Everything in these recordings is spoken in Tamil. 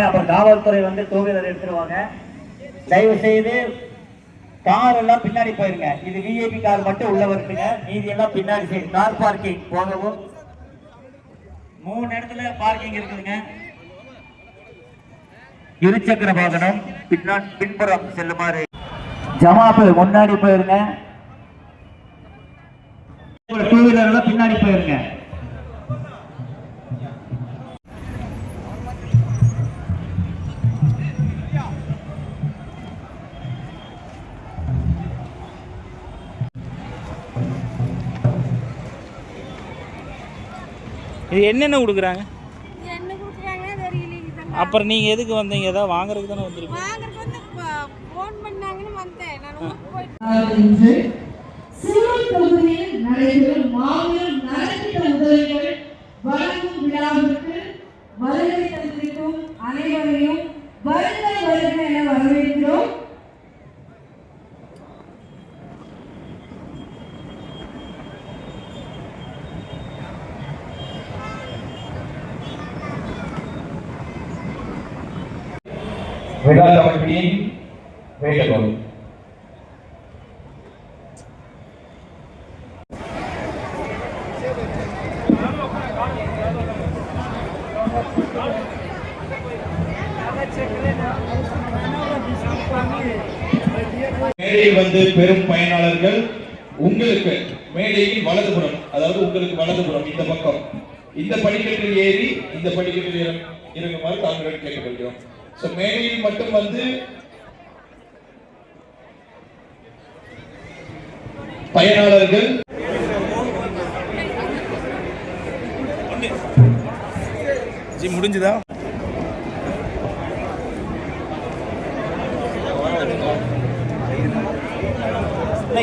அப்புறம் காவல்துறை வந்து டூ வீலர் எடுத்துருவாங்க. தயவு செய்து கார் எல்லாம் பின்னாடி போயிருங்க. இது விஐபி கார் மட்டும் உள்ள வருதுங்க. மீதி எல்லாம் பின்னாடி சைடு கார் பார்க்கிங் போகவும் 3 இடத்துல பார்க்கிங் இருக்குதுங்க. இருசக்கர வாகனம் பின்புறம் செல்லுமாறு ஜமாப்பு முன்னாடி போயிருங்க. டூ வீலர் எல்லாம் பின்னாடி போயிருங்க. இது என்னென்ன கொடுக்குறாங்க? அப்புறம் நீங்க எதுக்கு வந்தீங்க? ஏதாவது வாங்குறதுக்கு தானே வந்திருக்கீங்க? சிறுவர் தொகுதியில் நடைபெறும் மாபெரும் நலத்திட்ட உதவிகள் வழங்கும் விழாவிற்கு வருகை தந்திருக்கும் அனைவரையும் வருக வருக என வரவேற்கிறோம். விழா கமிட்டியின் வேண்டுகோள். மேடையில் வந்து பெரும் பயனாளர்கள் உங்களுக்கு மேடையில் வலதுபுறம், அதாவது உங்களுக்கு வலதுபுறம் இந்த பக்கம் இந்த படிக்கட்டில் ஏறி இந்த படிக்கட்டில் இறங்குமாறு தாங்கள் கேட்டுக்கொள்கிறோம். மேடையில் மட்டும் வந்து பயனாளர்கள் முடிஞ்சுதா?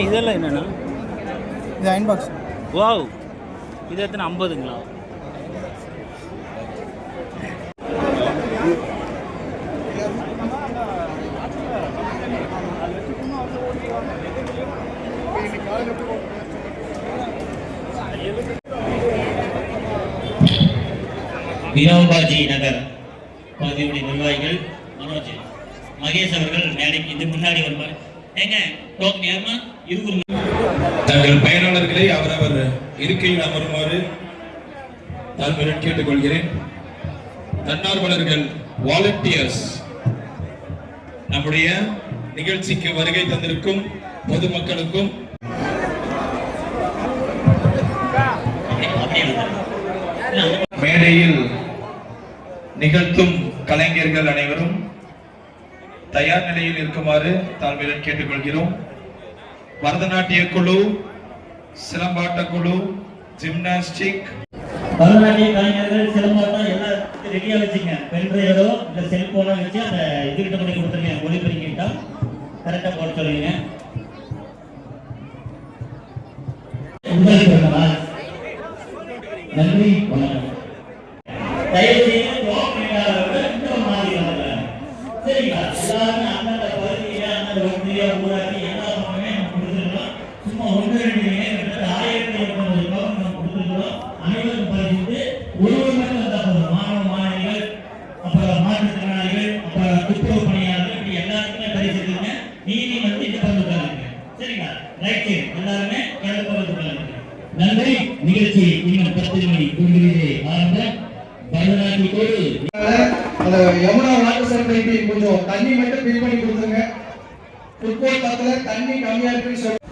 இதெல்லாம் என்னன்னா இது அயன் பாக்ஸ். வாவ், இது எத்தனை? 50ங்களா? வினோபாஜி நகர் பகுதியுடைய நிர்வாகிகள் மனோஜ் மகேஷ் அவர்கள் மேடைக்கு இது முன்னாடி வருவார். தங்கள் பயனாளர்களை அவரவர் இருக்கையில் அமருமாறு தாழ்மையுடன் கேட்டுக்கொள்கிறேன். தன்னார்வலர்கள் வாலண்டியர்ஸ் நம்முடைய நிகழ்ச்சிக்கு வருகை தந்திருக்கும் பொதுமக்களுக்கும் மேடையில் நிகழ்த்தும் கலைஞர்கள் அனைவரும் தயார் நிலையில் இருக்குமாறு தாழ்மையுடன் கேட்டுக்கொள்கிறோம். பரதநாட்டிய குழு, சிலம்பாட்ட குழு, ஜிம்னாஸ்டிக், பரதநாட்டிய கலைஞர்கள் சிலம்பாட்டம் எல்லாம் ரெடியா வச்சுங்க. பென்ட்ரைவோ இல்ல செல்போனோ வச்சு அந்த இதுகிட்ட பண்ணி கொடுத்துருங்க. ஒளிபெருக்கிட்டா கரெக்டா போட சொல்லுங்க. நன்றி, வணக்கம். தயவு செய்து சரிங்களா? எல்லாருமே அந்தந்த பகுதியில அந்தந்த ஒன்றிய ஊராட்சி எல்லா பக்கமே நம்ம கொடுத்துருக்கோம். சும்மா 1-2 1500 ரூபாய் நம்ம கொடுத்துருக்கோம். அனைவரும் பகிர்ந்து ஒருவர் மட்டும் வந்தா போதும். மாணவ மாணவிகள், அப்புறம் மாற்றுத்திறனாளிகள், அப்புறம் துப்புரவு பணியாளர்கள், இப்படி எல்லாருக்குமே பரிசீலிங்க. நீதி வந்து இந்த பகுதிக்காரங்க. சரிங்களா? ரைட் சைடு எல்லாருமே கிழக்கு பகுதிக்காரங்க. நன்றி. நிகழ்ச்சி இன்னும் 10 மணி குடியிலே ஆரம்ப பரதநாட்டியத்தோடு யமுனா வாட்டர் சப்ளை கொஞ்சம் தண்ணி மட்டும் ஃபில் பண்ணி கொடுத்துருங்க. ஃபுட்பால் பக்கத்துல தண்ணி கம்மியா இருக்குன்னு சொல்லி